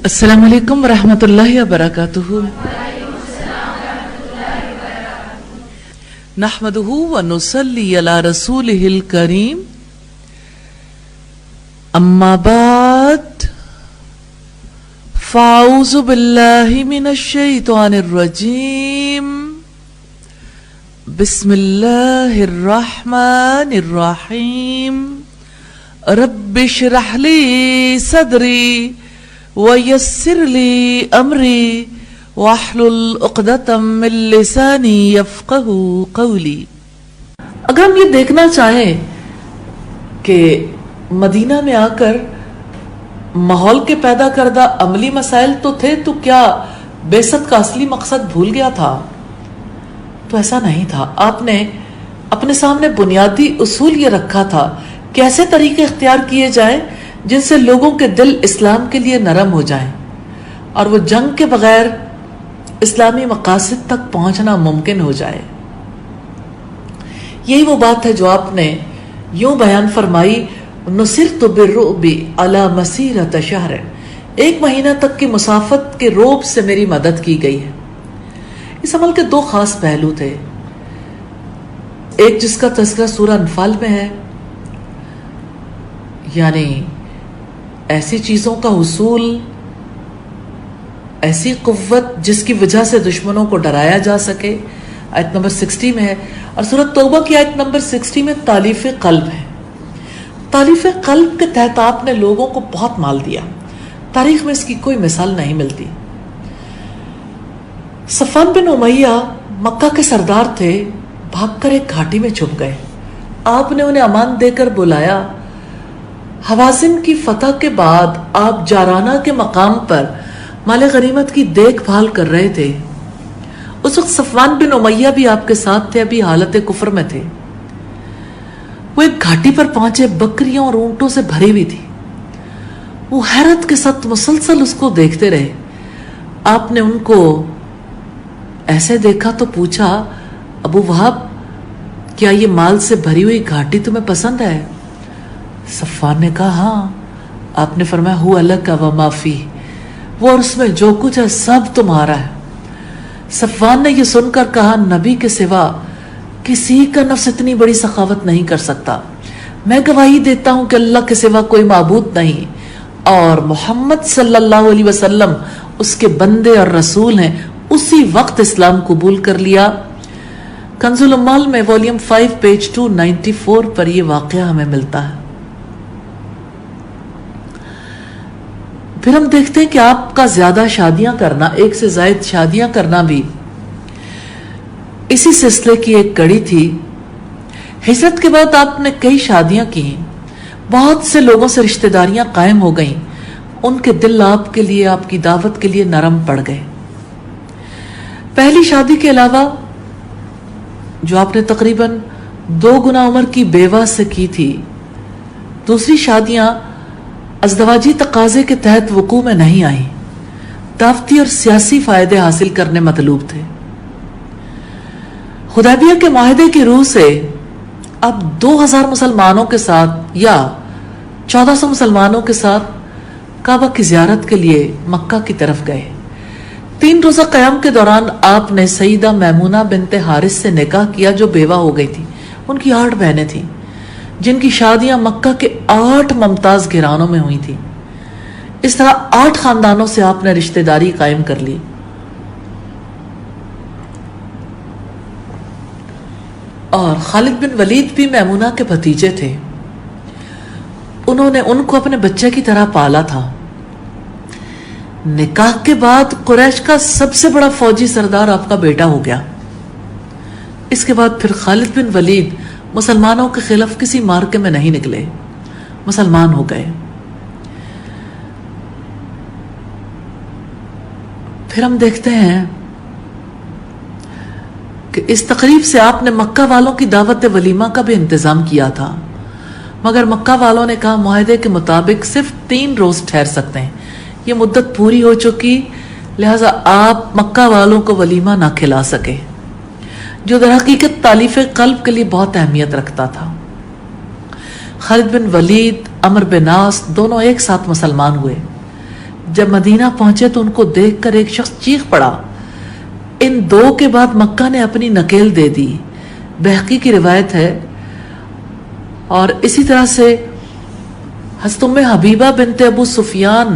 السلام علیکم ورحمۃ اللہ وبرکاتہ. نحمده ونصلی علی رسولہ الکریم. اما بعد فاعوذ باللہ من الشیطان الرجیم. بسم اللہ الرحمن الرحیم. رب اشرح لی صدری وَيَسِّرْ لِي أَمْرِي وَاحْلُلْ عُقْدَةً مِّن لِّسَانِي يَفْقَهُوا قَوْلِي. اگر ہم یہ دیکھنا چاہیں کہ مدینہ میں آ کر ماحول کے پیدا کردہ عملی مسائل تو تھے، تو کیا بعثت کا اصلی مقصد بھول گیا تھا؟ تو ایسا نہیں تھا. آپ نے اپنے سامنے بنیادی اصول یہ رکھا تھا کہ ایسے طریقے اختیار کیے جائیں جن سے لوگوں کے دل اسلام کے لیے نرم ہو جائیں اور وہ جنگ کے بغیر اسلامی مقاصد تک پہنچنا ممکن ہو جائے. یہی وہ بات ہے جو آپ نے یوں بیان فرمائی: نصرت بالرعب علی مسیرۃ شہر. 1 مہینہ تک کی مسافت کے رعب سے میری مدد کی گئی ہے. اس عمل کے 2 خاص پہلو تھے. ایک جس کا تذکرہ سورہ انفال میں ہے، یعنی ایسی چیزوں کا حصول، ایسی قوت جس کی وجہ سے دشمنوں کو ڈرایا جا سکے، آیت نمبر 60 میں ہے. اور سورۃ توبہ کی آیت نمبر 60 میں تالیف قلب ہے. تالیف قلب کے تحت آپ نے لوگوں کو بہت مال دیا. تاریخ میں اس کی کوئی مثال نہیں ملتی. صفوان بن امیہ مکہ کے سردار تھے، بھاگ کر ایک گھاٹی میں چھپ گئے. آپ نے انہیں امان دے کر بلایا. حوازن کی فتح کے بعد آپ جارانہ کے مقام پر مال غنیمت کی دیکھ بھال کر رہے تھے. اس وقت صفوان بن امیہ بھی آپ کے ساتھ تھے، ابھی حالت کفر میں تھے. وہ ایک گھاٹی پر پہنچے، بکریوں اور اونٹوں سے بھری ہوئی تھی. وہ حیرت کے ساتھ مسلسل اس کو دیکھتے رہے. آپ نے ان کو ایسے دیکھا تو پوچھا: ابو وہاب، کیا یہ مال سے بھری ہوئی گھاٹی تمہیں پسند ہے؟ صفوان نے کہا: ہاں. آپ نے فرمایا: ہو لک وما فیہ، وہ اور اس میں جو کچھ ہے سب تمہارا ہے. صفوان نے یہ سن کر کہا: نبی کے سوا کسی کا نفس اتنی بڑی سخاوت نہیں کر سکتا. میں گواہی دیتا ہوں کہ اللہ کے سوا کوئی معبود نہیں اور محمد صلی اللہ علیہ وسلم اس کے بندے اور رسول ہیں. اسی وقت اسلام قبول کر لیا. کنز الاموال میں والیوم 5 پیج 294 پر یہ واقعہ ہمیں ملتا ہے. پھر ہم دیکھتے ہیں کہ آپ کا زیادہ شادیاں کرنا، 1 سے زائد شادیاں کرنا بھی اسی سلسلے کی ایک کڑی تھی. ہجرت کے بعد آپ نے کئی شادیاں کی، بہت سے لوگوں سے رشتہ داریاں قائم ہو گئیں. ان کے دل آپ کے لیے، آپ کی دعوت کے لیے نرم پڑ گئے. پہلی شادی کے علاوہ جو آپ نے تقریباً 2 گنا عمر کی بیوہ سے کی تھی، دوسری شادیاں ازدواجی تقاضے کے تحت وقوع میں نہیں آئیں. دعوتی اور سیاسی فائدے حاصل کرنے مطلوب تھے. حدیبیہ کے معاہدے کی روح سے اب 2000 مسلمانوں کے ساتھ یا 1400 مسلمانوں کے ساتھ کعبہ کی زیارت کے لیے مکہ کی طرف گئے. 3 روزہ قیام کے دوران آپ نے سیدہ میمونہ بنت حارث سے نکاح کیا جو بیوہ ہو گئی تھی. ان کی 8 بہنیں تھیں جن کی شادیاں مکہ کے 8 ممتاز گھرانوں میں ہوئی تھی. اس طرح 8 خاندانوں سے آپ نے رشتہ داری قائم کر لی. اور خالد بن ولید بھی میمونہ کے بھتیجے تھے. انہوں نے ان کو اپنے بچے کی طرح پالا تھا. نکاح کے بعد قریش کا سب سے بڑا فوجی سردار آپ کا بیٹا ہو گیا. اس کے بعد پھر خالد بن ولید مسلمانوں کے خلاف کسی مارکے میں نہیں نکلے، مسلمان ہو گئے. پھر ہم دیکھتے ہیں کہ اس تقریب سے آپ نے مکہ والوں کی دعوت ولیمہ کا بھی انتظام کیا تھا، مگر مکہ والوں نے کہا معاہدے کے مطابق صرف 3 روز ٹھہر سکتے ہیں. یہ مدت پوری ہو چکی، لہٰذا آپ مکہ والوں کو ولیمہ نہ کھلا سکے، جو در حقیقت تالیف قلب کے لیے بہت اہمیت رکھتا تھا. خالد بن ولید، عمر بن عاص دونوں ایک ساتھ مسلمان ہوئے. جب مدینہ پہنچے تو ان کو دیکھ کر ایک شخص چیخ پڑا. ان دو کے بعد مکہ نے اپنی نکیل دے دی. بہقی کی روایت ہے. اور اسی طرح سے حضرت ام حبیبہ بنت ابو سفیان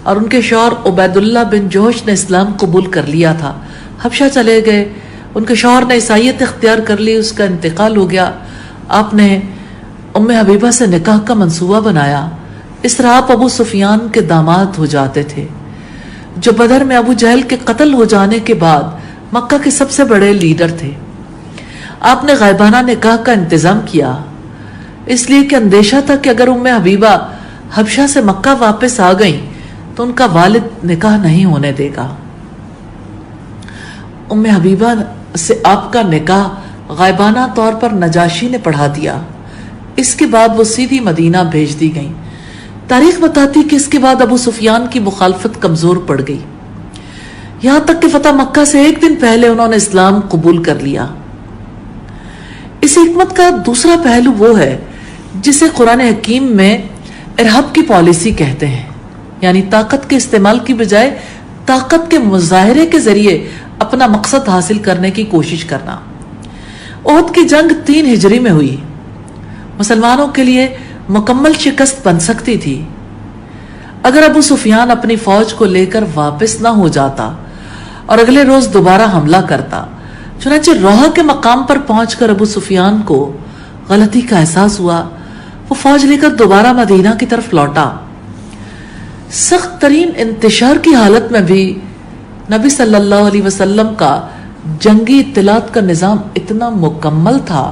اور ان کے شوہر عبید اللہ بن جوش نے اسلام قبول کر لیا تھا. حبشہ چلے گئے. ان کے شوہر نے عیسائیت اختیار کر لی. اس کا انتقال ہو گیا. آپ نے ام حبیبہ سے نکاح کا منصوبہ بنایا. اس طرح آپ ابو سفیان کے داماد ہو جاتے تھے، جو بدر میں ابو جہل کے قتل ہو جانے کے بعد مکہ کے سب سے بڑے لیڈر تھے. آپ نے غائبانہ نکاح کا انتظام کیا، اس لیے کہ اندیشہ تھا کہ اگر ام حبیبہ حبشہ سے مکہ واپس آ گئیں تو ان کا والد نکاح نہیں ہونے دے گا. ام حبیبہ سے آپ کا نکاح غائبانہ طور پر نجاشی نے پڑھا دیا. اس کے بعد وہ سیدھی مدینہ بھیج دی گئیں. تاریخ بتاتی کہ اس کے بعد ابو سفیان کی مخالفت کمزور پڑ گئی، یہاں تک کہ فتح مکہ سے ایک دن پہلے انہوں نے اسلام قبول کر لیا. اس حکمت کا دوسرا پہلو وہ ہے جسے قرآن حکیم میں ارہاب کی پالیسی کہتے ہیں، یعنی طاقت کے استعمال کی بجائے طاقت کے مظاہرے کے ذریعے اپنا مقصد حاصل کرنے کی کوشش کرنا. احد کی جنگ 3 ہجری میں ہوئی. مسلمانوں کے لیے مکمل شکست بن سکتی تھی اگر ابو سفیان اپنی فوج کو لے کر واپس نہ ہو جاتا اور اگلے روز دوبارہ حملہ کرتا. چنانچہ روحہ کے مقام پر پہنچ کر ابو سفیان کو غلطی کا احساس ہوا. وہ فوج لے کر دوبارہ مدینہ کی طرف لوٹا. سخت ترین انتشار کی حالت میں بھی نبی صلی اللہ علیہ وسلم کا جنگی اطلاعات کا نظام اتنا مکمل تھا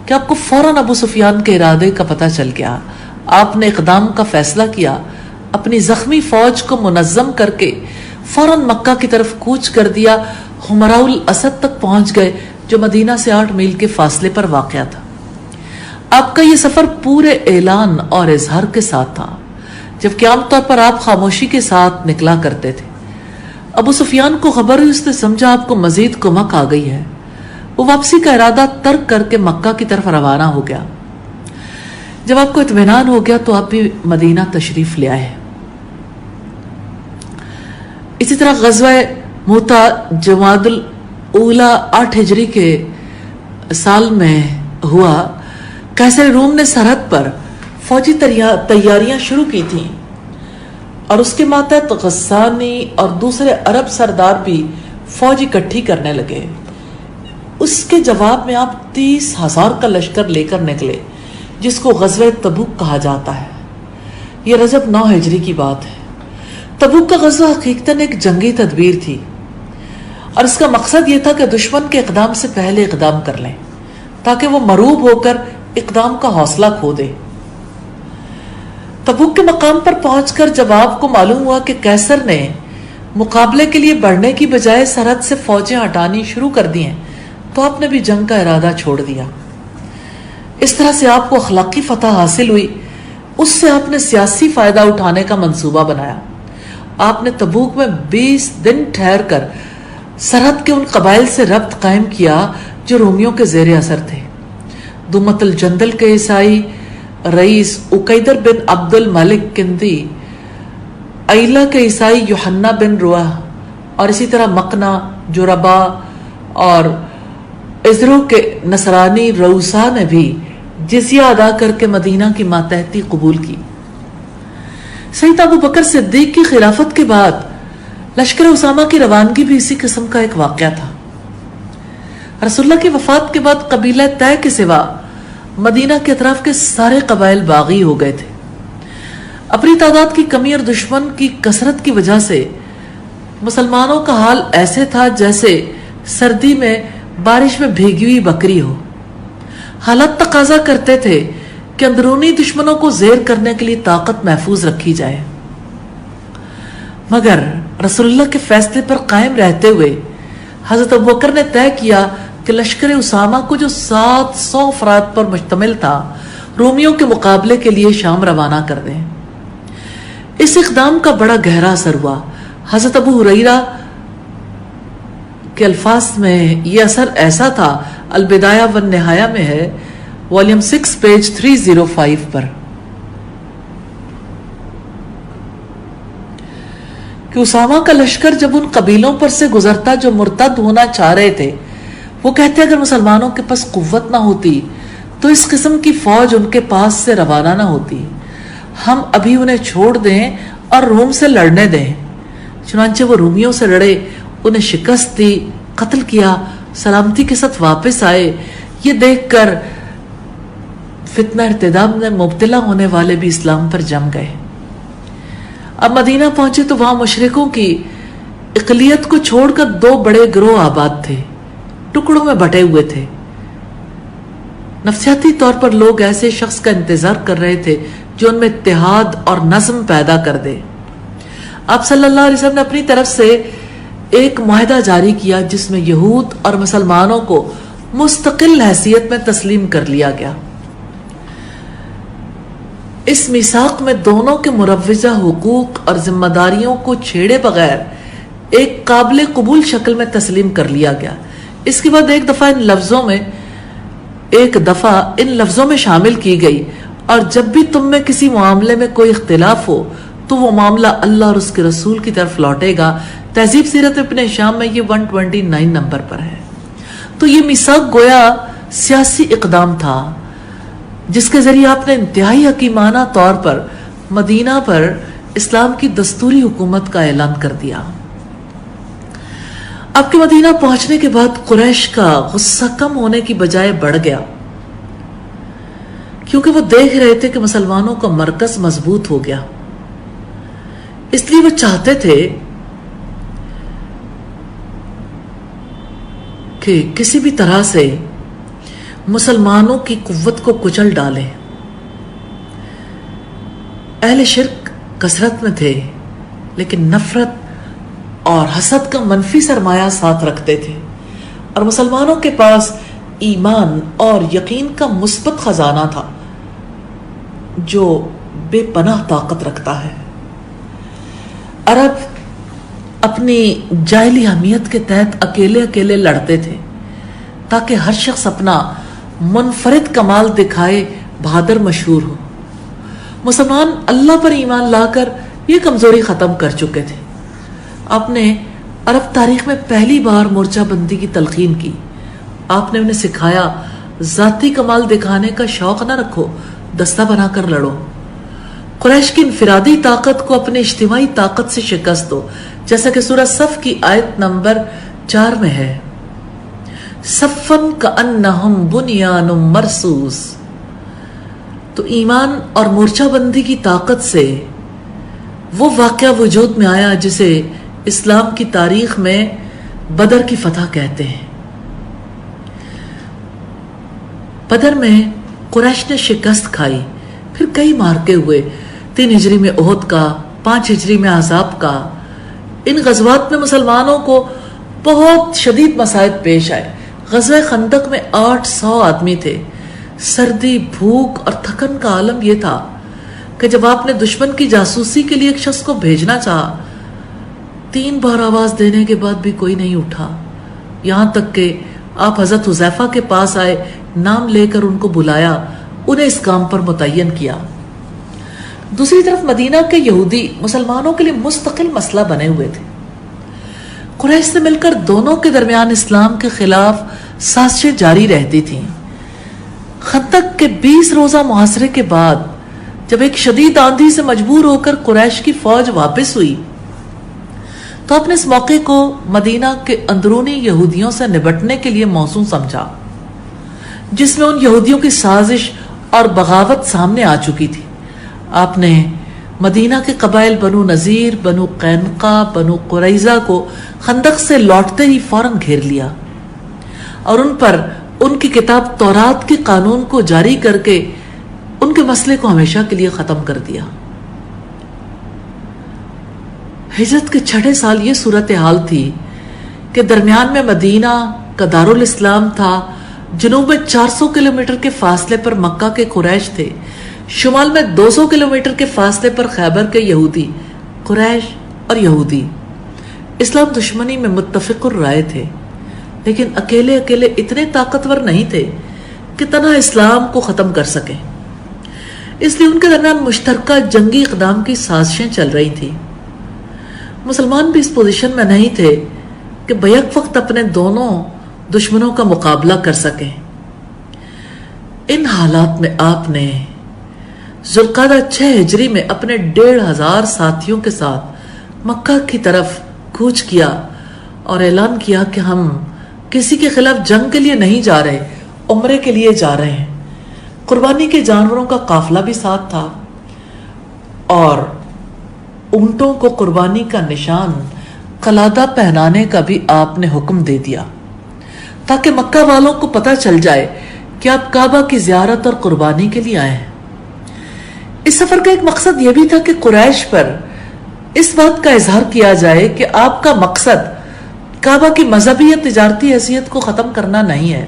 کہ آپ کو فوراً ابو سفیان کے ارادے کا پتہ چل گیا. آپ نے اقدام کا فیصلہ کیا. اپنی زخمی فوج کو منظم کر کے فوراً مکہ کی طرف کوچ کر دیا. حمراء الاسد تک پہنچ گئے جو مدینہ سے 8 میل کے فاصلے پر واقع تھا. آپ کا یہ سفر پورے اعلان اور اظہار کے ساتھ تھا، جبکہ عام طور پر آپ خاموشی کے ساتھ نکلا کرتے تھے. ابو سفیان کو خبر ہوئی، اس نے سمجھا آپ کو مزید کمک آ گئی ہے. وہ واپسی کا ارادہ ترک کر کے مکہ کی طرف روانہ ہو گیا. جب آپ کو اطمینان ہو گیا تو آپ بھی مدینہ تشریف لے آئے. اسی طرح غزوہ موتا جمادی الاولی 8 ہجری کے سال میں ہوا. قیصر روم نے سرحد پر فوجی تیاریاں شروع کی تھیں اور اس کے ماتحت غسانی اور دوسرے عرب سردار بھی فوج اکٹھی کرنے لگے. اس کے جواب میں آپ 30,000 کا لشکر لے کر نکلے، جس کو غزوہ تبوک کہا جاتا ہے. یہ رجب 9 ہجری کی بات ہے. تبوک کا غزوہ حقیقتاً ایک جنگی تدبیر تھی اور اس کا مقصد یہ تھا کہ دشمن کے اقدام سے پہلے اقدام کر لیں تاکہ وہ مرعوب ہو کر اقدام کا حوصلہ کھو دے. تبوک کے مقام پر پہنچ کر جب آپ کو معلوم ہوا کہ قیصر نے مقابلے کے لیے بڑھنے کی بجائے سرحد سے فوجیں ہٹانی شروع کر دی ہیں تو آپ نے بھی جنگ کا ارادہ چھوڑ دیا. اس طرح سے آپ کو اخلاقی فتح حاصل ہوئی. اس سے آپ نے سیاسی فائدہ اٹھانے کا منصوبہ بنایا. آپ نے تبوک میں 20 دن ٹھہر کر سرحد کے ان قبائل سے ربط قائم کیا جو رومیوں کے زیر اثر تھے. دومت الجندل کے عیسائی رئیس عقیدر بن عبد الملک کندی، ایلا کے عیسائی یوحنا بن روح، اور اسی طرح مقنا، جربا اور ازرو کے نصرانی روسا نے بھی جزیہ ادا کر کے مدینہ کی ماتحتی قبول کی. سیدنا ابو بکر صدیق کی خلافت کے بعد لشکر اسامہ کی روانگی بھی اسی قسم کا ایک واقعہ تھا. رسول اللہ کی وفات کے بعد قبیلہ طے کے سوا مدینہ کے اطراف کے سارے قبائل باغی ہو گئے تھے. اپنی تعداد کی کمی اور دشمن کی کثرت کی وجہ سے مسلمانوں کا حال ایسے تھا جیسے سردی میں بارش میں بھیگی ہوئی بکری ہو. حالات تقاضا کرتے تھے کہ اندرونی دشمنوں کو زیر کرنے کے لیے طاقت محفوظ رکھی جائے، مگر رسول اللہ کے فیصلے پر قائم رہتے ہوئے حضرت ابوبکر نے طے کیا کہ لشکر اسامہ کو جو 700 افراد پر مشتمل تھا رومیوں کے مقابلے کے لیے شام روانہ کر دیں. اس اقدام کا بڑا گہرا اثر ہوا. حضرت ابو ہریرہ کے الفاظ میں یہ اثر ایسا تھا، البدایہ والنہایہ میں ہے، والیوم 6 پیج 305 پر. کہ اسامہ کا لشکر جب ان قبیلوں پر سے گزرتا جو مرتد ہونا چاہ رہے تھے، وہ کہتے اگر مسلمانوں کے پاس قوت نہ ہوتی تو اس قسم کی فوج ان کے پاس سے روانہ نہ ہوتی، ہم ابھی انہیں چھوڑ دیں اور روم سے لڑنے دیں۔ چنانچہ وہ رومیوں سے لڑے، انہیں شکست دی، قتل کیا، سلامتی کے ساتھ واپس آئے۔ یہ دیکھ کر فتنہ ارتداد میں مبتلا ہونے والے بھی اسلام پر جم گئے۔ اب مدینہ پہنچے تو وہاں مشرکوں کی اقلیت کو چھوڑ کر 2 بڑے گروہ آباد تھے، ٹکڑوں میں بٹے ہوئے تھے۔ نفسیاتی طور پر لوگ ایسے شخص کا انتظار کر رہے تھے جو ان میں اتحاد اور نظم پیدا کر دے۔ آپ صلی اللہ علیہ وسلم نے اپنی طرف سے ایک معاہدہ جاری کیا جس میں یہود اور مسلمانوں کو مستقل حیثیت میں تسلیم کر لیا گیا۔ اس میثاق میں دونوں کے مروجہ حقوق اور ذمہ داریوں کو چھیڑے بغیر ایک قابل قبول شکل میں تسلیم کر لیا گیا۔ اس کے بعد ایک دفعہ ان لفظوں میں شامل کی گئی، اور جب بھی تم میں کسی معاملے میں کوئی اختلاف ہو تو وہ معاملہ اللہ اور اس کے رسول کی طرف لوٹے گا۔ تہذیب سیرت ابن ہشام میں یہ 129 نمبر پر ہے۔ تو یہ میثاق گویا سیاسی اقدام تھا جس کے ذریعے آپ نے انتہائی حکیمانہ طور پر مدینہ پر اسلام کی دستوری حکومت کا اعلان کر دیا۔ آپ کے مدینہ پہنچنے کے بعد قریش کا غصہ کم ہونے کی بجائے بڑھ گیا، کیونکہ وہ دیکھ رہے تھے کہ مسلمانوں کا مرکز مضبوط ہو گیا۔ اس لیے وہ چاہتے تھے کہ کسی بھی طرح سے مسلمانوں کی قوت کو کچل ڈالیں۔ اہل شرک کثرت میں تھے لیکن نفرت اور حسد کا منفی سرمایہ ساتھ رکھتے تھے، اور مسلمانوں کے پاس ایمان اور یقین کا مثبت خزانہ تھا جو بے پناہ طاقت رکھتا ہے۔ عرب اپنی جاہلی حمیت کے تحت اکیلے لڑتے تھے تاکہ ہر شخص اپنا منفرد کمال دکھائے، بہادر مشہور ہو۔ مسلمان اللہ پر ایمان لا کر یہ کمزوری ختم کر چکے تھے۔ آپ نے عرب تاریخ میں پہلی بار مورچہ بندی کی تلقین کی۔ آپ نے انہیں سکھایا ذاتی کمال دکھانے کا شوق نہ رکھو، دستہ بنا کر لڑو۔ قریش کی انفرادی طاقت کو اپنی اجتماعی طاقت سے شکست دو، جیسا کہ سورہ صف کی آیت نمبر 4 میں ہے، صفن کأنہم بنیان مرصوص۔ تو ایمان اور مورچہ بندی کی طاقت سے وہ واقعہ وجود میں آیا جسے اسلام کی تاریخ میں بدر کی فتح کہتے ہیں۔ بدر میں قریش نے شکست کھائی، پھر کئی مارکے ہوئے، 3 ہجری میں احد کا، 5 ہجری میں احزاب کا۔ ان غزوات میں مسلمانوں کو بہت شدید مصائب پیش آئے۔ غزوہ خندق میں 800 آدمی تھے۔ سردی، بھوک اور تھکن کا عالم یہ تھا کہ جب آپ نے دشمن کی جاسوسی کے لیے ایک شخص کو بھیجنا چاہا، 3 بار آواز دینے کے بعد بھی کوئی نہیں اٹھا، یہاں تک کہ آپ حضرت حذیفہ کے پاس آئے، نام لے کر ان کو بلایا، انہیں اس کام پر متعین کیا۔ دوسری طرف مدینہ کے یہودی مسلمانوں کے لیے مستقل مسئلہ بنے ہوئے تھے۔ قریش سے مل کر دونوں کے درمیان اسلام کے خلاف سازشیں جاری رہتی تھیں۔ خندق کے 20 روزہ محاصرے کے بعد جب ایک شدید آندھی سے مجبور ہو کر قریش کی فوج واپس ہوئی تو آپ نے اس موقع کو مدینہ کے اندرونی یہودیوں سے نبٹنے کے لیے موزوں سمجھا، جس میں ان یہودیوں کی سازش اور بغاوت سامنے آ چکی تھی۔ آپ نے مدینہ کے قبائل بنو نذیر، بنو قینقاع، بنو قریظہ کو خندق سے لوٹتے ہی فوراً گھیر لیا اور ان پر ان کی کتاب تورات کے قانون کو جاری کر کے ان کے مسئلے کو ہمیشہ کے لیے ختم کر دیا۔ ہجرت کے 6 سال یہ صورتحال تھی کہ درمیان میں مدینہ کا دارالاسلام تھا، جنوب میں 400 کلومیٹر کے فاصلے پر مکہ کے قریش تھے، شمال میں 200 کلومیٹر کے فاصلے پر خیبر کے یہودی، قریش اور یہودی اسلام دشمنی میں متفق الرائے تھے، لیکن اکیلے اتنے طاقتور نہیں تھے کہ تنہا اسلام کو ختم کر سکیں۔ اس لیے ان کے درمیان مشترکہ جنگی اقدام کی سازشیں چل رہی تھیں۔ مسلمان بھی اس پوزیشن میں نہیں تھے کہ بیک وقت اپنے دونوں دشمنوں کا مقابلہ کر سکیں۔ ان حالات میں آپ نے ذوالقعدہ 6 ہجری میں اپنے 1500 ساتھیوں کے ساتھ مکہ کی طرف کوچ کیا اور اعلان کیا کہ ہم کسی کے خلاف جنگ کے لیے نہیں جا رہے، عمرے کے لیے جا رہے ہیں۔ قربانی کے جانوروں کا قافلہ بھی ساتھ تھا اور اونٹوں کو قربانی کا نشان قلادہ پہنانے کا بھی آپ نے حکم دے دیا تاکہ مکہ والوں کو پتہ چل جائے کہ آپ کعبہ کی زیارت اور قربانی کے لیے آئے ہیں۔ اس سفر کا ایک مقصد یہ بھی تھا کہ قریش پر اس بات کا اظہار کیا جائے کہ آپ کا مقصد کعبہ کی مذہبی یا تجارتی حیثیت کو ختم کرنا نہیں ہے۔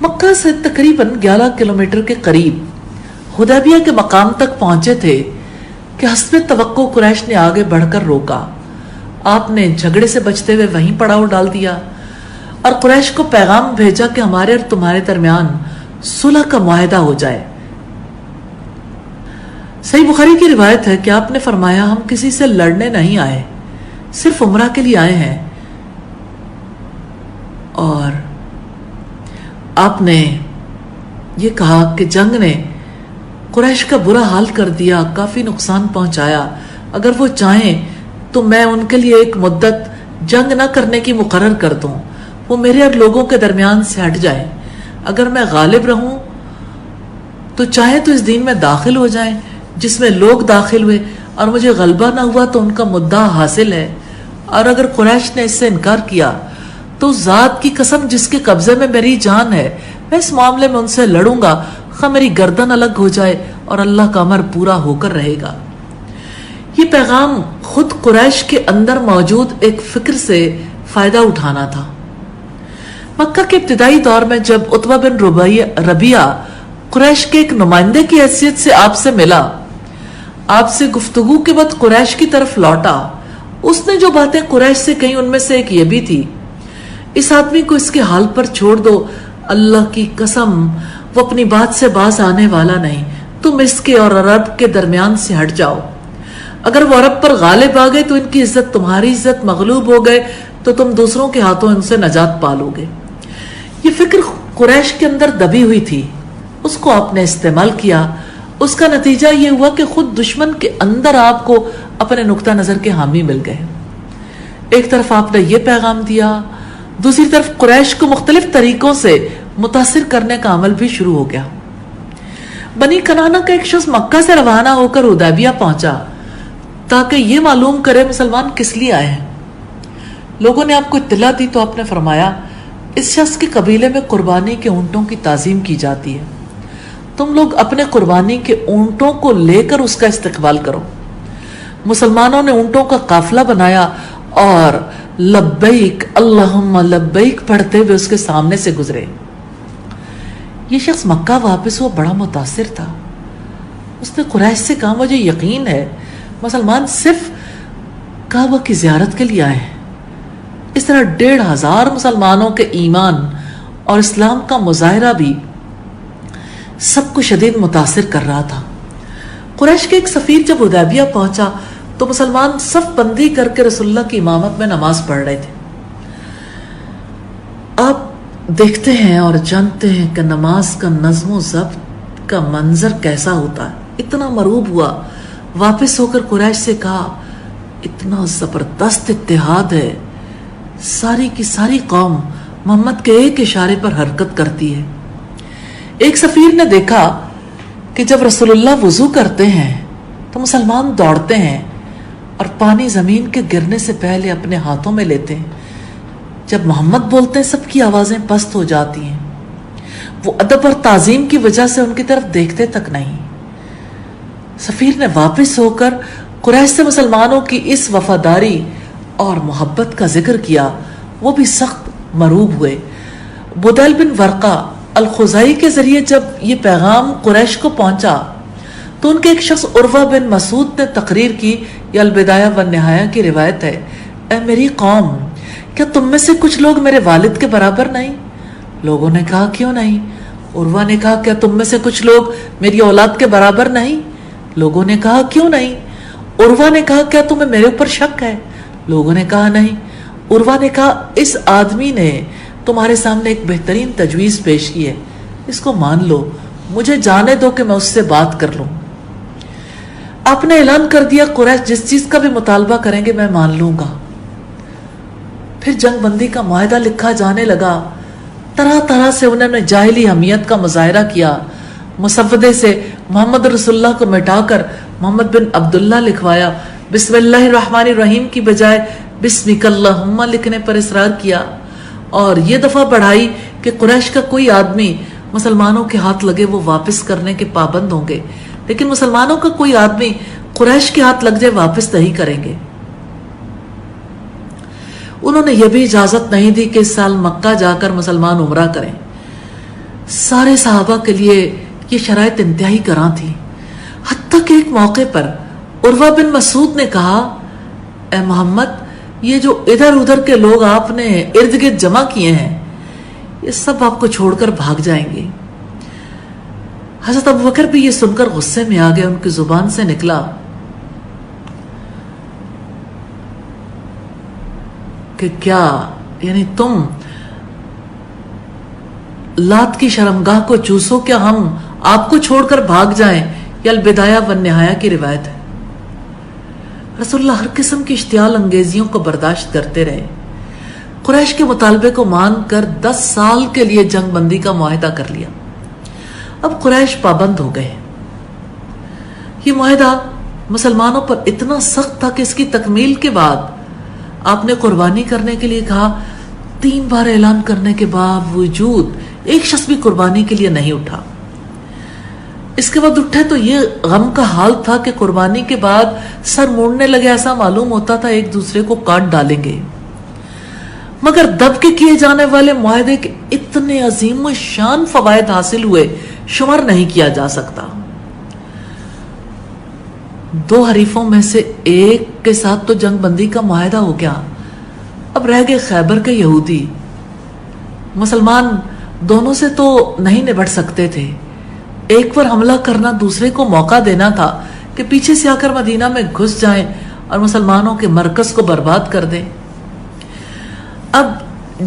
مکہ سے تقریباً 11 کلومیٹر کے قریب حدیبیہ کے مقام تک پہنچے تھے کہ حسب توقع قریش نے آگے بڑھ کر روکا۔ آپ نے جھگڑے سے بچتے ہوئے وہیں پڑاؤ ڈال دیا اور قریش کو پیغام بھیجا کہ ہمارے اور تمہارے درمیان صلح کا معاہدہ ہو جائے۔ صحیح بخاری کی روایت ہے کہ آپ نے فرمایا ہم کسی سے لڑنے نہیں آئے، صرف عمرہ کے لیے آئے ہیں۔ اور آپ نے یہ کہا کہ جنگ نے قریش کا برا حال کر دیا، کافی نقصان پہنچایا، اگر وہ چاہیں تو میں ان کے لیے ایک مدت جنگ نہ کرنے کی مقرر کر دوں، وہ میرے اور لوگوں کے درمیان سے ہٹ جائیں، اگر میں غالب رہوں تو چاہیں تو اس دین میں داخل ہو جائیں جس میں لوگ داخل ہوئے، اور مجھے غلبہ نہ ہوا تو ان کا مدعا حاصل ہے، اور اگر قریش نے اس سے انکار کیا تو ذات کی قسم جس کے قبضے میں میری جان ہے، میں اس معاملے میں ان سے لڑوں گا، خواہ میری گردن الگ ہو جائے اور اللہ کا امر پورا ہو کر رہے گا۔ یہ پیغام خود قریش کے اندر موجود ایک فکر سے فائدہ اٹھانا تھا۔ مکہ کے ابتدائی دور میں جب عتبہ بن ربیعہ قریش کے ایک نمائندے کی حیثیت سے آپ سے ملا، آپ سے گفتگو کے بعد قریش کی طرف لوٹا، اس نے جو باتیں قریش سے کہیں ان میں سے ایک یہ بھی تھی، اس آدمی کو اس کے حال پر چھوڑ دو، اللہ کی قسم وہ اپنی بات سے باز آنے والا نہیں، تم اس کے اور عرب کے درمیان سے ہٹ جاؤ، اگر وہ عرب پر غالب آ گئے تو ان کی عزت تمہاری عزت، مغلوب ہو گئے تو تم دوسروں کے ہاتھوں ان سے نجات پالو گے۔ یہ فکر قریش کے اندر دبی ہوئی تھی، اس کو آپ نے استعمال کیا، اس کا نتیجہ یہ ہوا کہ خود دشمن کے اندر آپ کو اپنے نقطہ نظر کے حامی مل گئے۔ ایک طرف آپ نے یہ پیغام دیا، دوسری طرف قریش کو مختلف طریقوں سے متاثر کرنے کا عمل بھی شروع ہو گیا۔ بنی کنانہ کا ایک شخص مکہ سے روانہ ہو کر حدیبیہ پہنچا تاکہ یہ معلوم کرے مسلمان کس لیے آئے ہیں۔ لوگوں نے آپ کو اطلاع دی تو آپ نے فرمایا اس شخص کے قبیلے میں قربانی کے اونٹوں کی تعظیم کی جاتی ہے، تم لوگ اپنے قربانی کے اونٹوں کو لے کر اس کا استقبال کرو۔ مسلمانوں نے اونٹوں کا قافلہ بنایا اور لبیک اللہم لبیک پڑھتے ہوئے اس کے سامنے سے گزرے۔ یہ شخص مکہ واپس ہوا بڑا متاثر تھا، اس نے قریش سے کہا مجھے یقین ہے مسلمان صرف کعبہ کی زیارت کے لیے آئے ہیں۔ اس طرح 1500 مسلمانوں کے ایمان اور اسلام کا مظاہرہ بھی سب کو شدید متاثر کر رہا تھا۔ قریش کے ایک سفیر جب حدیبیہ پہنچا تو مسلمان صف بندی کر کے رسول اللہ کی امامت میں نماز پڑھ رہے تھے۔ آپ دیکھتے ہیں اور جانتے ہیں کہ نماز کا نظم و ضبط کا منظر کیسا ہوتا ہے۔ اتنا مرعوب ہوا، واپس ہو کر قریش سے کہا اتنا زبردست اتحاد ہے، ساری کی ساری قوم محمد کے ایک اشارے پر حرکت کرتی ہے۔ ایک سفیر نے دیکھا کہ جب رسول اللہ وضو کرتے ہیں تو مسلمان دوڑتے ہیں اور پانی زمین کے گرنے سے پہلے اپنے ہاتھوں میں لیتے ہیں، جب محمد بولتے ہیں سب کی آوازیں پست ہو جاتی ہیں، وہ ادب اور تعظیم کی وجہ سے ان کی طرف دیکھتے تک نہیں۔ سفیر نے واپس ہو کر قریش سے مسلمانوں کی اس وفاداری اور محبت کا ذکر کیا، وہ بھی سخت مرعوب ہوئے۔ بدیل بن ورقہ الخزائی کے ذریعے جب یہ پیغام قریش کو پہنچا تو ان کے ایک شخص عروہ بن مسعود نے تقریر کی، یہ البدایہ والنہایہ کی روایت ہے، اے میری قوم، کیا تم میں سے کچھ لوگ میرے والد کے برابر نہیں؟ لوگوں نے کہا کیوں نہیں؟ عروہ نے کہا کیا تم میں سے کچھ لوگ میری اولاد کے برابر نہیں؟ لوگوں نے کہا کیوں نہیں؟ عروہ نے کہا کیا تمہیں میرے اوپر شک ہے؟ لوگوں نے کہا نہیں۔ عروہ نے کہا اس آدمی نے تمہارے سامنے ایک بہترین تجویز پیش کی ہے، اس کو مان لو، مجھے جانے دو کہ میں اس سے بات کر لوں۔ آپ نے اعلان کر دیا قریش جس چیز کا بھی مطالبہ کریں گے میں مان لوں گا۔ پھر جنگ بندی کا معاہدہ لکھا جانے لگا، طرح طرح سے انہوں نے جاہلی حمیت کا مظاہرہ کیا، مسودے سے محمد رسول اللہ کو مٹا کر محمد بن عبداللہ لکھوایا، بسم اللہ الرحمن الرحیم کی بجائے بسمک اللہم لکھنے پر اصرار کیا، اور یہ دفعہ بڑھائی کہ قریش کا کوئی آدمی مسلمانوں کے ہاتھ لگے وہ واپس کرنے کے پابند ہوں گے، لیکن مسلمانوں کا کوئی آدمی قریش کے ہاتھ لگ جائے واپس نہیں کریں گے۔ انہوں نے یہ بھی اجازت نہیں دی کہ اس سال مکہ جا کر مسلمان عمرہ کریں۔ سارے صحابہ کے لیے یہ شرائط انتہائی گراں تھی، حتیٰ کہ ایک موقع پر عروہ بن مسعود نے کہا، اے محمد، یہ جو ادھر ادھر کے لوگ آپ نے ارد گرد جمع کیے ہیں یہ سب آپ کو چھوڑ کر بھاگ جائیں گے۔ حضرت ابوبکر بھی یہ سن کر غصے میں آ گئے، ان کی زبان سے نکلا کہ کیا یعنی تم لات کی شرمگاہ کو چوسو، کیا ہم آپ کو چھوڑ کر بھاگ جائیں؟ یہ البدایہ والنہایہ کی روایت ہے۔ رسول اللہ ہر قسم کی اشتعال انگیزیوں کو برداشت کرتے رہے، قریش کے مطالبے کو مان کر 10 سال کے لیے جنگ بندی کا معاہدہ کر لیا۔ اب قریش پابند ہو گئے۔ یہ معاہدہ مسلمانوں پر اتنا سخت تھا کہ اس کی تکمیل کے بعد آپ نے قربانی کرنے کے لیے کہا، 3 بار اعلان کرنے کے باوجود ایک شخص بھی قربانی کے لیے نہیں اٹھا۔ اس کے بعد اٹھے تو یہ غم کا حال تھا کہ قربانی کے بعد سر موڑنے لگے، ایسا معلوم ہوتا تھا ایک دوسرے کو کاٹ ڈالیں گے۔ مگر دب کے کیے جانے والے معاہدے کے اتنے عظیم و شان فوائد حاصل ہوئے، شمار نہیں کیا جا سکتا۔ 2 حریفوں میں سے ایک کے ساتھ تو جنگ بندی کا معاہدہ ہو گیا، اب رہ گئے خیبر کے یہودی۔ مسلمان دونوں سے تو نہیں نبٹ سکتے تھے، ایک پر حملہ کرنا دوسرے کو موقع دینا تھا کہ پیچھے سے آ کر مدینہ میں گھس جائیں اور مسلمانوں کے مرکز کو برباد کر دیں۔ اب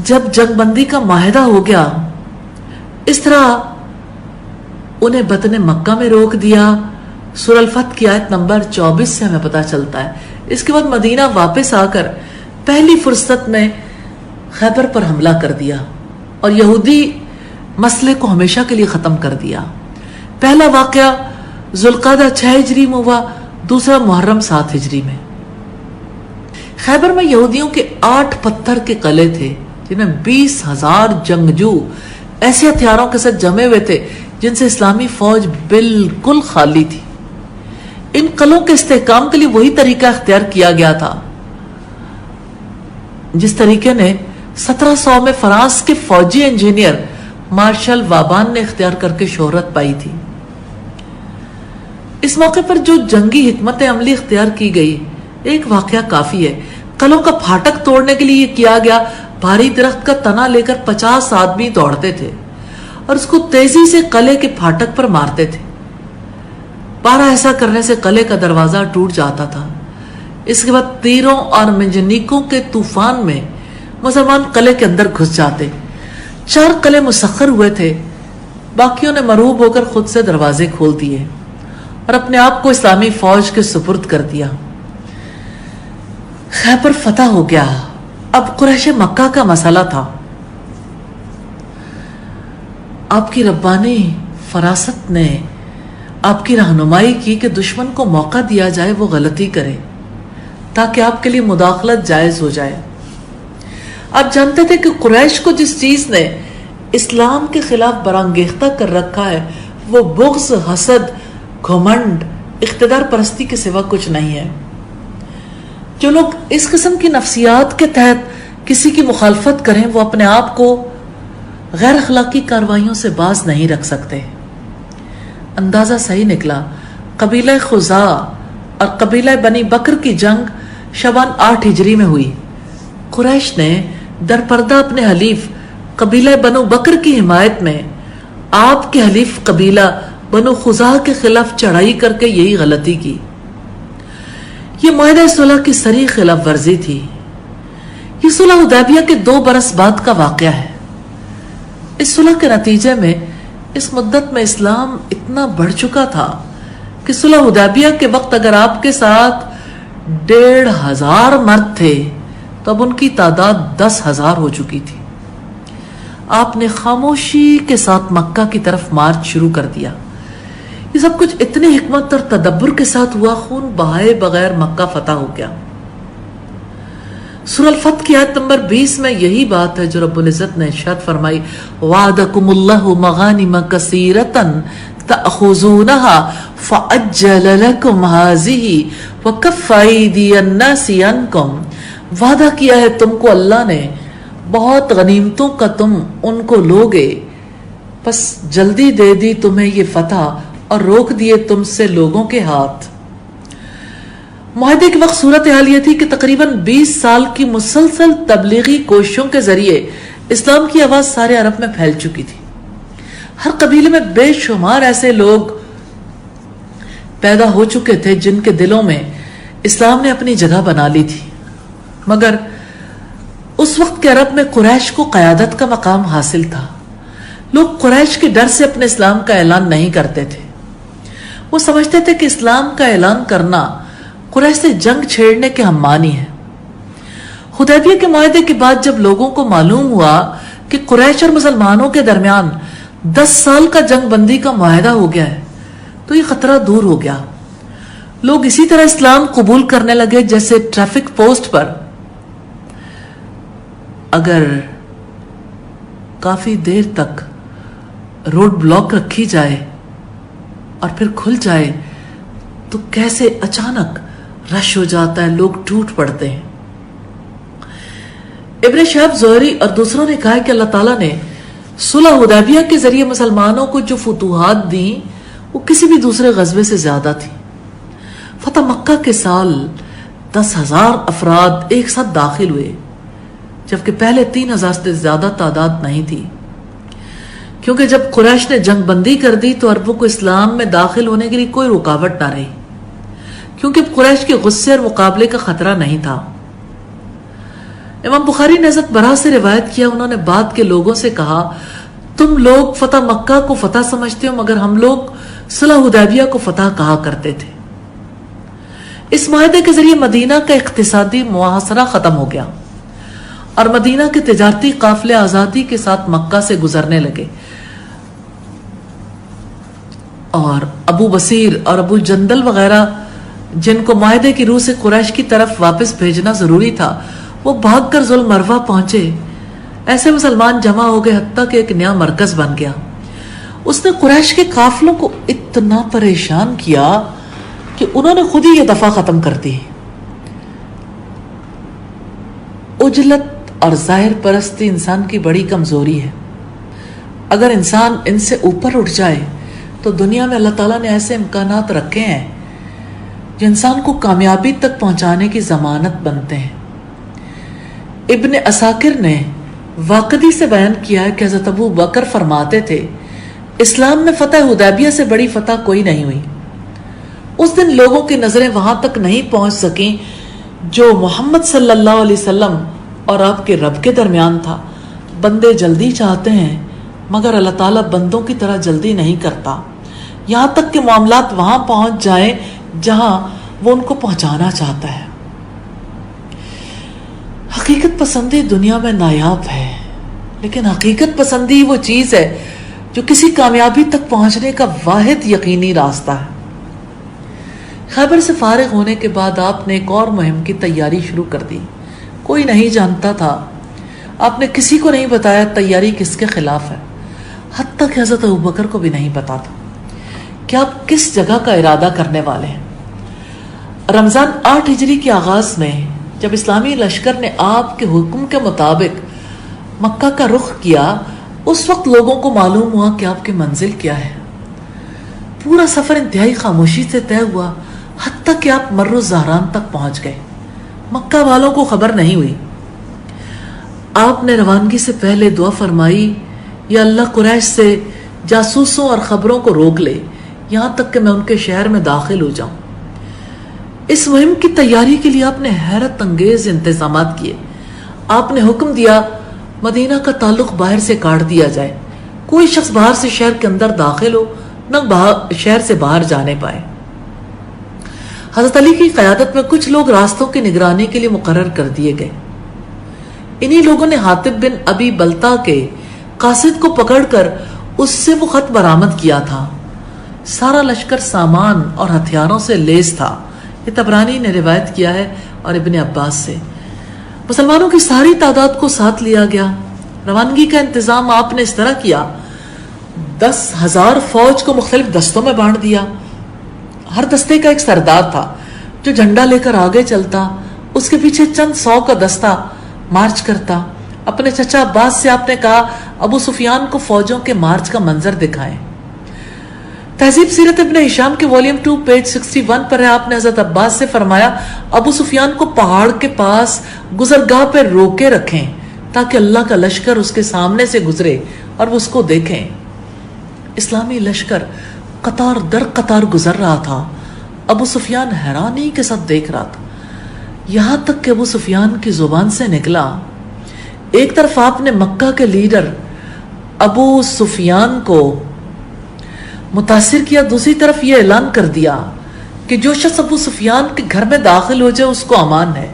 جب جنگ بندی کا معاہدہ ہو گیا، اس طرح انہیں بطن مکہ میں روک دیا۔ سورہ الفتح کی آیت نمبر 24 سے ہمیں پتہ چلتا ہے۔ اس کے بعد مدینہ واپس آ کر پہلی فرصت میں خیبر پر حملہ کر دیا اور یہودی مسئلے کو ہمیشہ کے لیے ختم کر دیا۔ پہلا واقعہ ذوالقعدہ 6 ہجری میں ہوا، دوسرا محرم 7 ہجری میں۔ خیبر میں یہودیوں کے 8 پتھر کے قلعے تھے جن میں 20,000 جنگجو ایسے ہتھیاروں کے ساتھ جمے ہوئے تھے جن سے اسلامی فوج بالکل خالی تھی۔ ان قلعوں کے استحکام کے لیے وہی طریقہ اختیار کیا گیا تھا جس طریقے نے 1700 میں فرانس کے فوجی انجینئر مارشل وابان نے اختیار کر کے شہرت پائی تھی۔ اس موقع پر جو جنگی حکمت عملی اختیار کی گئی، ایک واقعہ کافی ہے۔ قلعوں کا پھاٹک توڑنے کے لیے یہ کیا گیا، بھاری درخت کا تنا لے کر 50 آدمی دوڑتے تھے اور اس کو تیزی سے قلعے کے پھاٹک پر مارتے تھے۔ بارہ ایسا کرنے سے قلعے کا دروازہ ٹوٹ جاتا تھا۔ اس کے بعد تیروں اور منجنیقوں کے طوفان میں مسلمان قلعے کے اندر گھس جاتے۔ 4 قلعے مسخر ہوئے تھے، باقیوں نے مرعوب ہو کر خود سے دروازے کھول دیے اور اپنے آپ کو اسلامی فوج کے سپرد کر دیا۔ خیبر فتح ہو گیا۔ اب قریش مکہ کا مسئلہ تھا۔ آپ کی ربانی فراست نے آپ کی رہنمائی کی کہ دشمن کو موقع دیا جائے وہ غلطی کرے تاکہ آپ کے لیے مداخلت جائز ہو جائے۔ آپ جانتے تھے کہ قریش کو جس چیز نے اسلام کے خلاف برانگیختہ کر رکھا ہے وہ بغض، حسد، گھمنڈ، اقتدار پرستی کے سوا کچھ نہیں ہے۔ جو لوگ اس قسم کی نفسیات کے تحت کسی کی مخالفت کریں وہ اپنے آپ کو غیر اخلاقی کاروائیوں سے باز نہیں رکھ سکتے۔ اندازہ صحیح نکلا۔ قبیلہ خزاع اور قبیلہ بنی بکر کی جنگ شعبان 8 ہجری میں ہوئی۔ قریش نے درپردہ اپنے حلیف قبیلہ بنو بکر کی حمایت میں آپ کے حلیف قبیلہ بنو خزاع کے خلاف چڑھائی کر کے یہی غلطی کی۔ یہ معاہدہ صلح کی صریح خلاف ورزی تھی۔ یہ صلح حدیبیہ کے 2 برس بعد کا واقعہ ہے۔ اس صلح کے نتیجے میں اس مدت میں اسلام اتنا بڑھ چکا تھا کہ صلح حدیبیہ کے وقت اگر آپ کے ساتھ 1500 مرد تھے تو اب ان کی تعداد 10,000 ہو چکی تھی۔ آپ نے خاموشی کے ساتھ مکہ کی طرف مارچ شروع کر دیا۔ یہ سب کچھ اتنی حکمت اور تدبر کے ساتھ ہوا، خون بہائے بغیر مکہ فتح ہو گیا۔ سورہ الفتح کی آیت نمبر 20 میں یہی بات ہے جو رب العزت نے ارشاد فرمائی، وعدکم اللہ مغانم کثیرۃ تأخذونها فعجل لکم هذه وکف ایدی الناس عنکم۔ وعدہ کیا ہے تم کو اللہ نے بہت غنیمتوں کا، تم ان کو لوگے، بس جلدی دے دی تمہیں یہ فتح اور روک دیے تم سے لوگوں کے ہاتھ۔ معاہدے کے وقت صورتحال یہ تھی کہ تقریباً 20 سال کی مسلسل تبلیغی کوششوں کے ذریعے اسلام کی آواز سارے عرب میں پھیل چکی تھی۔ ہر قبیلے میں بے شمار ایسے لوگ پیدا ہو چکے تھے جن کے دلوں میں اسلام نے اپنی جگہ بنا لی تھی، مگر اس وقت کے عرب میں قریش کو قیادت کا مقام حاصل تھا۔ لوگ قریش کے ڈر سے اپنے اسلام کا اعلان نہیں کرتے تھے۔ وہ سمجھتے تھے کہ اسلام کا اعلان کرنا قریش سے جنگ چھیڑنے کے ہم مانی ہے۔ حدیبیہ کے معاہدے کے بعد جب لوگوں کو معلوم ہوا کہ قریش اور مسلمانوں کے درمیان 10 سال کا جنگ بندی کا معاہدہ ہو گیا ہے تو یہ خطرہ دور ہو گیا۔ لوگ اسی طرح اسلام قبول کرنے لگے جیسے ٹریفک پوسٹ پر اگر کافی دیر تک روڈ بلاک رکھی جائے اور پھر کھل جائے تو کیسے اچانک رش ہو جاتا ہے، لوگ ٹوٹ پڑتے ہیں۔ ابن شہاب زہری اور دوسروں نے کہا کہ اللہ تعالیٰ نے صلح حدیبیہ کے ذریعے مسلمانوں کو جو فتوحات دیں وہ کسی بھی دوسرے غزوے سے زیادہ تھی۔ فتح مکہ کے سال 10,000 افراد ایک ساتھ داخل ہوئے، جبکہ پہلے 3,000 سے زیادہ تعداد نہیں تھی، کیونکہ جب قریش نے جنگ بندی کر دی تو عربوں کو اسلام میں داخل ہونے کے لیے کوئی رکاوٹ نہ رہی، کیونکہ قریش کے غصے اور مقابلے کا خطرہ نہیں تھا۔ امام بخاری نے حضرت برا سے روایت کیا، انہوں نے بعد کے لوگوں سے کہا، تم لوگ فتح مکہ کو فتح سمجھتے ہو مگر ہم لوگ صلح حدیبیہ کو فتح کہا کرتے تھے۔ اس معاہدے کے ذریعے مدینہ کا اقتصادی محاصرہ ختم ہو گیا اور مدینہ کے تجارتی قافلے آزادی کے ساتھ مکہ سے گزرنے لگے، اور ابو بصیر اور ابو جندل وغیرہ جن کو معاہدے کی روح سے قریش کی طرف واپس بھیجنا ضروری تھا وہ بھاگ کر ذو المروا پہنچے۔ ایسے مسلمان جمع ہو گئے حتیٰ کہ ایک نیا مرکز بن گیا۔ اس نے قریش کے قافلوں کو اتنا پریشان کیا کہ انہوں نے خود ہی یہ دفعہ ختم کر دی۔ عجلت اور ظاہر پرستی انسان کی بڑی کمزوری ہے۔ اگر انسان ان سے اوپر اٹھ جائے تو دنیا میں اللہ تعالیٰ نے ایسے امکانات رکھے ہیں جو انسان کو کامیابی تک پہنچانے کی ضمانت بنتے ہیں۔ ابن عساکر نے واقعی سے بیان کیا ہے کہ حضرت ابو بکر فرماتے تھے، اسلام میں فتح حدیبیہ سے بڑی فتح کوئی نہیں ہوئی۔ اس دن لوگوں کی نظریں وہاں تک نہیں پہنچ سکیں جو محمد صلی اللہ علیہ وسلم اور آپ کے رب کے درمیان تھا۔ بندے جلدی چاہتے ہیں مگر اللہ تعالیٰ بندوں کی طرح جلدی نہیں کرتا، یہاں تک کہ معاملات وہاں پہنچ جائیں جہاں وہ ان کو پہنچانا چاہتا ہے۔ حقیقت پسندی دنیا میں نایاب ہے، لیکن حقیقت پسندی وہ چیز ہے جو کسی کامیابی تک پہنچنے کا واحد یقینی راستہ ہے۔ خیبر سے فارغ ہونے کے بعد آپ نے ایک اور مہم کی تیاری شروع کر دی۔ کوئی نہیں جانتا تھا، آپ نے کسی کو نہیں بتایا تیاری کس کے خلاف ہے، حتیٰ کہ حضرت ابوبکر کو بھی نہیں پتا تھا کہ آپ کس جگہ کا ارادہ کرنے والے ہیں۔ رمضان 8 ہجری کے آغاز میں جب اسلامی لشکر نے آپ کے حکم کے مطابق مکہ کا رخ کیا، اس وقت لوگوں کو معلوم ہوا کہ آپ کی منزل کیا ہے۔ پورا سفر انتہائی خاموشی سے طے ہوا، حتیٰ کہ آپ مر الزہران تک پہنچ گئے۔ مکہ والوں کو خبر نہیں ہوئی۔ آپ نے روانگی سے پہلے دعا فرمائی، یا اللہ قریش سے جاسوسوں اور خبروں کو روک لے یہاں تک کہ میں ان کے شہر میں داخل ہو جاؤں۔ اس مہم کی تیاری کے لیے آپ نے حیرت انگیز انتظامات کیے. آپ نے حکم دیا مدینہ کا تعلق باہر سے کاٹ دیا جائے, کوئی شخص باہر سے شہر کے اندر داخل ہو نہ شہر سے باہر جانے پائے. حضرت علی کی قیادت میں کچھ لوگ راستوں کی نگرانی کے لیے مقرر کر دیے گئے. انہی لوگوں نے حاطب بن ابی بلتا کے قاصد کو پکڑ کر اس سے وہ خط برآمد کیا تھا. سارا لشکر سامان اور ہتھیاروں سے لیس تھا. یہ طبرانی نے روایت کیا ہے اور ابن عباس سے. مسلمانوں کی ساری تعداد کو ساتھ لیا گیا. روانگی کا انتظام آپ نے اس طرح کیا, 10,000 فوج کو مختلف دستوں میں بانٹ دیا. ہر دستے کا ایک سردار تھا جو جھنڈا لے کر آگے چلتا, اس کے پیچھے چند 100 کا دستہ مارچ کرتا. اپنے چچا عباس سے آپ نے کہا ابو سفیان کو فوجوں کے مارچ کا منظر دکھائیں. تہذیب سیرت ابن ہشام کے والیوم 2 پیج 61 پر ہے, آپ نے حضرت عباس سے فرمایا ابو سفیان کو پہاڑ کے پاس گزرگاہ پہ روکے رکھیں تاکہ اللہ کا لشکر اس کے سامنے سے گزرے اور وہ اس کو دیکھیں. اسلامی لشکر قطار در قطار گزر رہا تھا. ابو سفیان حیرانی کے ساتھ دیکھ رہا تھا, یہاں تک کہ ابو سفیان کی زبان سے نکلا. ایک طرف آپ نے مکہ کے لیڈر ابو سفیان کو متاثر کیا, دوسری طرف یہ اعلان کر دیا کہ جو شخص ابو سفیان کے گھر میں داخل ہو جائے اس کو امان ہے.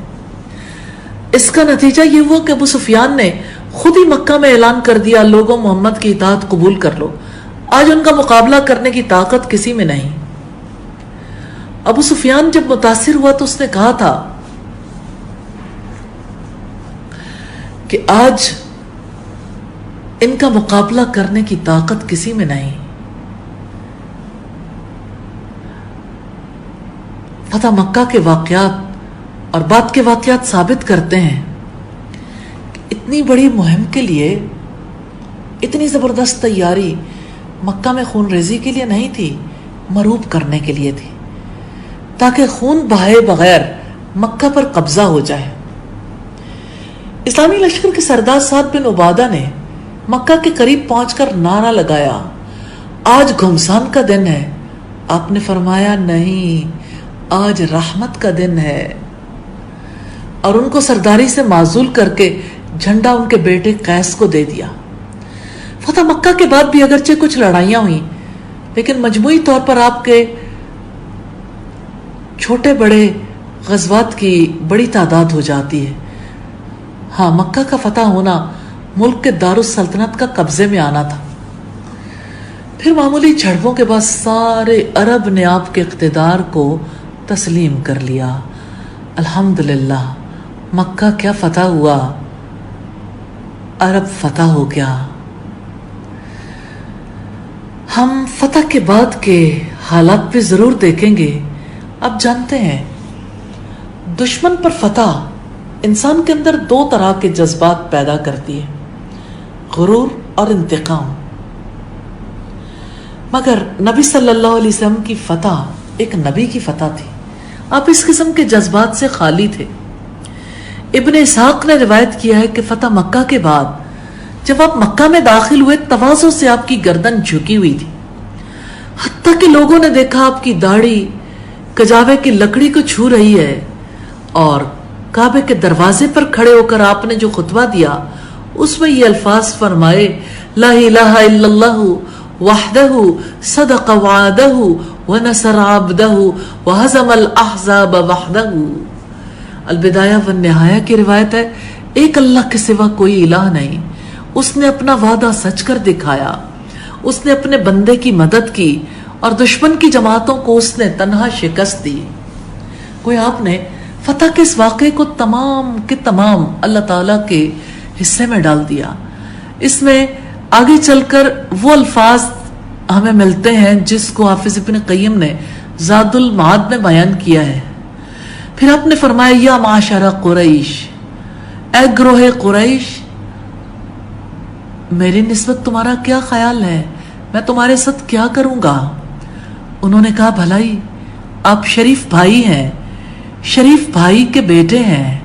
اس کا نتیجہ یہ ہوا کہ ابو سفیان نے خود ہی مکہ میں اعلان کر دیا لوگوں محمد کی اطاعت قبول کر لو. آج ان کا مقابلہ کرنے کی طاقت کسی میں نہیں. ابو سفیان جب متاثر ہوا تو اس نے کہا تھا کہ آج ان کا مقابلہ کرنے کی طاقت کسی میں نہیں. فتح مکہ کے واقعات اور بعد کے واقعات ثابت کرتے ہیں کہ اتنی بڑی مہم کے لیے اتنی زبردست تیاری مکہ میں خون ریزی کے لیے نہیں تھی, مروب کرنے کے لیے تھی تاکہ خون بہائے بغیر مکہ پر قبضہ ہو جائے. اسلامی لشکر کے سردار سعد بن عبادہ نے مکہ کے قریب پہنچ کر نعرہ لگایا آج گھمسان کا دن ہے. آپ نے فرمایا نہیں, آج رحمت کا دن ہے, اور ان کو سرداری سے معزول کر کے جھنڈا ان کے بیٹے قیس کو دے دیا. فتح مکہ کے بعد بھی اگرچہ کچھ لڑائیاں ہوئیں لیکن مجموعی طور پر آپ کے چھوٹے بڑے غزوات کی بڑی تعداد ہو جاتی ہے. ہاں, مکہ کا فتح ہونا ملک کے دارالسلطنت کا قبضے میں آنا تھا. پھر معمولی جھڑپوں کے بعد سارے عرب نے آپ کے اقتدار کو تسلیم کر لیا. الحمدللہ مکہ کیا فتح ہوا, عرب فتح ہو گیا. ہم فتح کے بعد کے حالات پہ ضرور دیکھیں گے. اب جانتے ہیں دشمن پر فتح انسان کے اندر 2 طرح کے جذبات پیدا کرتی ہے, غرور اور انتقام. مگر نبی صلی اللہ علیہ وسلم کی فتح ایک نبی کی فتح تھی. آپ اس قسم کے جذبات سے خالی تھے. ابن اسحاق نے روایت کیا ہے کہ فتح مکہ کے بعد جب آپ مکہ میں داخل ہوئے تواضع سے آپ کی گردن جھکی ہوئی تھی, حتیٰ کہ لوگوں نے دیکھا آپ کی داڑھی کجاوے کی لکڑی کو چھو رہی ہے. اور کعبے کے دروازے پر کھڑے ہو کر آپ نے جو خطبہ دیا اس میں یہ الفاظ فرمائے لا الہ الا اللہ وحدہ صدق وعدہ ونصر عبدہ وہزم الاحزاب وحدہ. البدایہ والنہایہ کی روایت ہے ایک اللہ کے سوا کوئی الہ نہیں, اس نے اپنا وعدہ سچ کر دکھایا, اس نے اپنے بندے کی مدد کی اور دشمن کی جماعتوں کو اس نے تنہا شکست دی. کوئی آپ نے فتح کے اس واقعے کو تمام کے تمام اللہ تعالیٰ کے حصے میں ڈال دیا. اس میں آگے چل کر وہ الفاظ ہمیں ملتے ہیں جس کو حافظ ابن قیم نے زاد المعاد میں بیان کیا ہے. پھر آپ نے فرمایا یا معاشر قریش, اے گروہ قریش, میری نسبت تمہارا کیا خیال ہے, میں تمہارے ساتھ کیا کروں گا. انہوں نے کہا بھلائی آپ شریف بھائی ہیں, شریف بھائی کے بیٹے ہیں.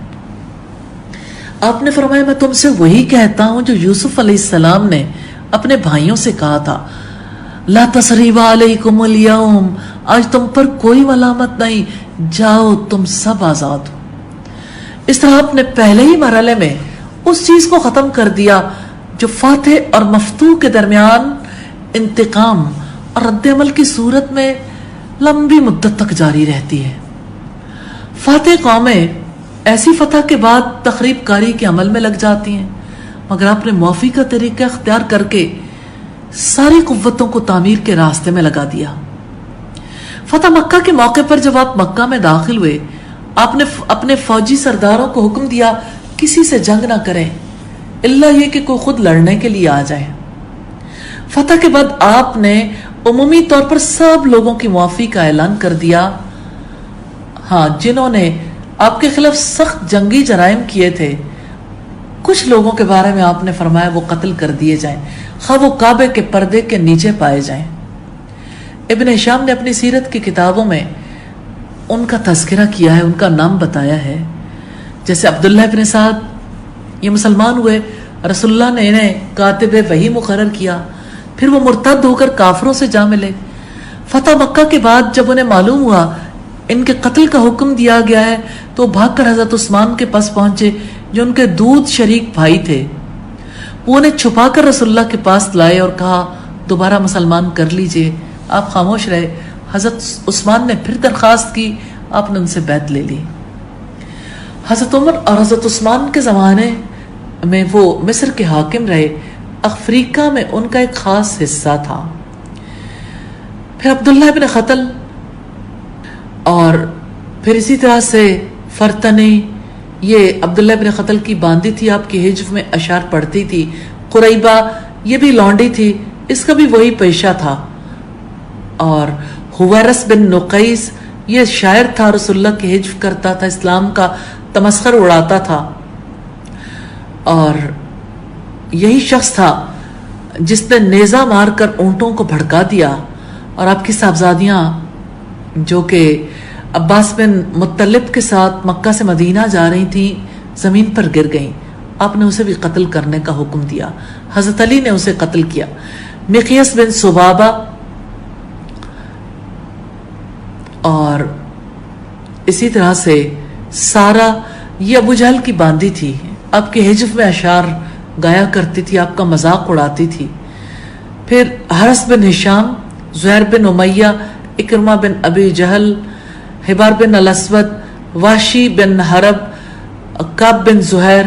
آپ نے فرمایا میں تم سے وہی کہتا ہوں جو یوسف علیہ السلام نے اپنے بھائیوں سے کہا تھا, لا تسریب علیکم الیوم، آج تم پر کوئی ملامت نہیں، جاؤ تم سب آزاد ہو۔ اس طرح آپ نے پہلے ہی مرحلے میں اس چیز کو ختم کر دیا جو فاتح اور مفتوح کے درمیان انتقام اور رد عمل کی صورت میں لمبی مدت تک جاری رہتی ہے۔ فاتح قومیں ایسی فتح کے بعد تخریب کاری کے عمل میں لگ جاتی ہیں، مگر آپ نے معافی کا طریقہ اختیار کر کے ساری قوتوں کو تعمیر کے راستے میں لگا دیا۔ فتح مکہ کے موقع پر جب آپ مکہ میں داخل ہوئے، آپ نے اپنے فوجی سرداروں کو حکم دیا کسی سے جنگ نہ کریں الا یہ کہ کوئی خود لڑنے کے لیے آ جائے۔ فتح کے بعد آپ نے عمومی طور پر سب لوگوں کی معافی کا اعلان کر دیا، ہاں جنہوں نے آپ کے خلاف سخت جنگی جرائم کیے تھے کچھ لوگوں کے بارے میں آپ نے فرمایا وہ قتل کر دیے جائیں، خواہ وہ کعبے کے پردے کے نیچے پائے جائیں۔ ابن ہشام نے اپنی سیرت کی کتابوں میں ان کا تذکرہ کیا ہے، ان کا نام بتایا ہے، جیسے عبداللہ ابن سعد، یہ مسلمان ہوئے، رسول اللہ نے انہیں کاتب وحی مقرر کیا، پھر وہ مرتد ہو کر کافروں سے جا ملے۔ فتح مکہ کے بعد جب انہیں معلوم ہوا ان کے قتل کا حکم دیا گیا ہے تو بھاگ کر حضرت عثمان کے پاس پہنچے جو ان کے دودھ شریک بھائی تھے۔ وہ انہیں چھپا کر رسول اللہ کے پاس لائے اور کہا دوبارہ مسلمان کر لیجئے۔ آپ خاموش رہے۔ حضرت عثمان نے پھر درخواست کی، آپ نے ان سے بیعت لے لی۔ حضرت عمر اور حضرت عثمان کے زمانے میں وہ مصر کے حاکم رہے، افریقہ میں ان کا ایک خاص حصہ تھا۔ پھر عبداللہ ابن خطل اور پھر اسی طرح سے فرتنی، یہ عبداللہ ابن خطل کی باندی تھی، آپ کی حجف میں اشعار پڑھتی تھی۔ قریبہ یہ بھی لونڈی تھی، اس کا بھی وہی پیشہ تھا۔ اور حویرس بن نقیس یہ شاعر تھا، رسول اللہ کی حجف کرتا تھا، اسلام کا تمسخر اڑاتا تھا، اور یہی شخص تھا جس نے نیزہ مار کر اونٹوں کو بھڑکا دیا اور آپ کی صاحبزادیاں جو کہ عباس بن مطلب کے ساتھ مکہ سے مدینہ جا رہی تھیں زمین پر گر گئیں۔ آپ نے اسے بھی قتل کرنے کا حکم دیا، حضرت علی نے اسے قتل کیا۔ مقیس بن سبابہ اور اسی طرح سے سارا، یہ ابو جہل کی باندی تھی، آپ کے حجف میں اشعار گایا کرتی تھی، آپ کا مذاق اڑاتی تھی۔ پھر حرس بن ہشام، زہیر بن امیہ، اکرمہ بن ابی جہل، حبار بن الاسود، وحشی بن حرب، کعب بن زہیر،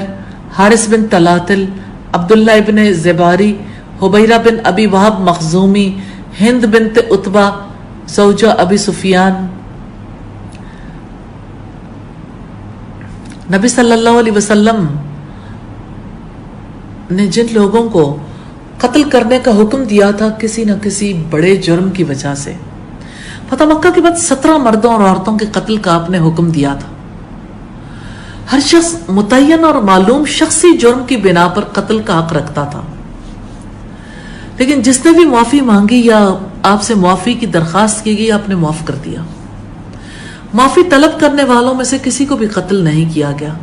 حارث بن تلاتل، عبداللہ ابن زباری، حبیرہ بن ابی وہب مخزومی، ہند بنت عتبہ زوجہ ابی سفیان۔ نبی صلی اللہ علیہ وسلم نے جن لوگوں کو قتل کرنے کا حکم دیا تھا کسی نہ کسی بڑے جرم کی وجہ سے، فتح مکہ کے بعد 17 مردوں اور عورتوں کے قتل کا آپ نے حکم دیا تھا۔ ہر شخص متعین اور معلوم شخصی جرم کی بنا پر قتل کا حق رکھتا تھا، لیکن جس نے بھی معافی مانگی یا آپ سے معافی کی درخواست کی گئی آپ نے معاف کر دیا۔ معافی طلب کرنے والوں میں سے کسی کو بھی قتل نہیں کیا گیا۔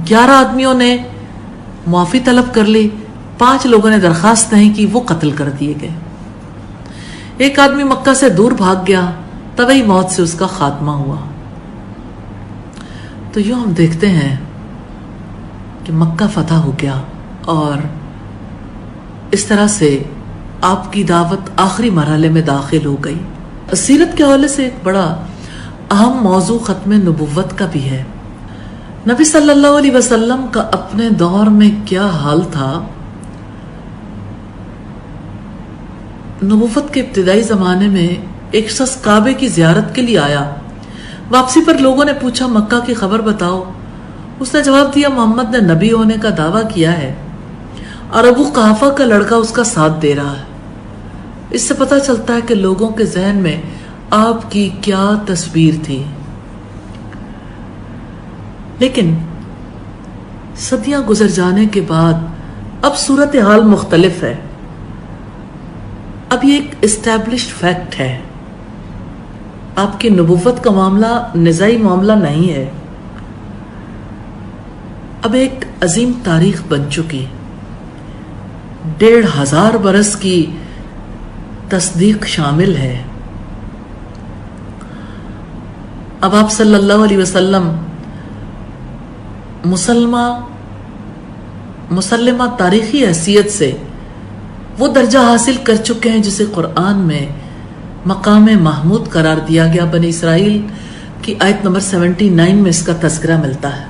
11 آدمیوں نے معافی طلب کر لی، 5 لوگوں نے درخواست نہیں کی، وہ قتل کر دیے گئے۔ ایک آدمی مکہ سے دور بھاگ گیا، طبعی موت سے اس کا خاتمہ ہوا۔ تو یوں ہم دیکھتے ہیں کہ مکہ فتح ہو گیا اور اس طرح سے آپ کی دعوت آخری مرحلے میں داخل ہو گئی۔ سیرت کے حوالے سے ایک بڑا اہم موضوع ختم نبوت کا بھی ہے۔ نبی صلی اللہ علیہ وسلم کا اپنے دور میں کیا حال تھا؟ نبوت کے ابتدائی زمانے میں ایک شخص کعبے کی زیارت کے لیے آیا، واپسی پر لوگوں نے پوچھا مکہ کی خبر بتاؤ۔ اس نے جواب دیا محمد نے نبی ہونے کا دعویٰ کیا ہے اور ابو قحافہ کا لڑکا اس کا ساتھ دے رہا ہے۔ اس سے پتہ چلتا ہے کہ لوگوں کے ذہن میں آپ کی کیا تصویر تھی۔ لیکن صدیاں گزر جانے کے بعد اب صورتحال مختلف ہے۔ اب یہ ایک اسٹیبلشڈ فیکٹ ہے، آپ کی نبوت کا معاملہ نزاعی معاملہ نہیں ہے، اب ایک عظیم تاریخ بن چکی، 1500 برس کی تصدیق شامل ہے۔ اب آپ صلی اللہ علیہ وسلم مسلمہ تاریخی حیثیت سے وہ درجہ حاصل کر چکے ہیں جسے قرآن میں مقام محمود قرار دیا گیا۔ بنی اسرائیل کی آیت نمبر 79 میں اس کا تذکرہ ملتا ہے۔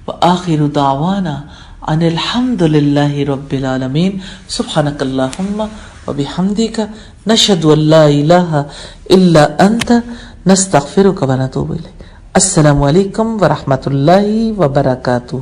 وآخر دعوانا ان الحمد للہ رب العالمین سبحانک اللہم وبحمدک نشہد ان لا الہ الا انت نستغفرک ونتوب الیک۔ السلام علیکم ورحمۃ اللہ وبرکاتہ۔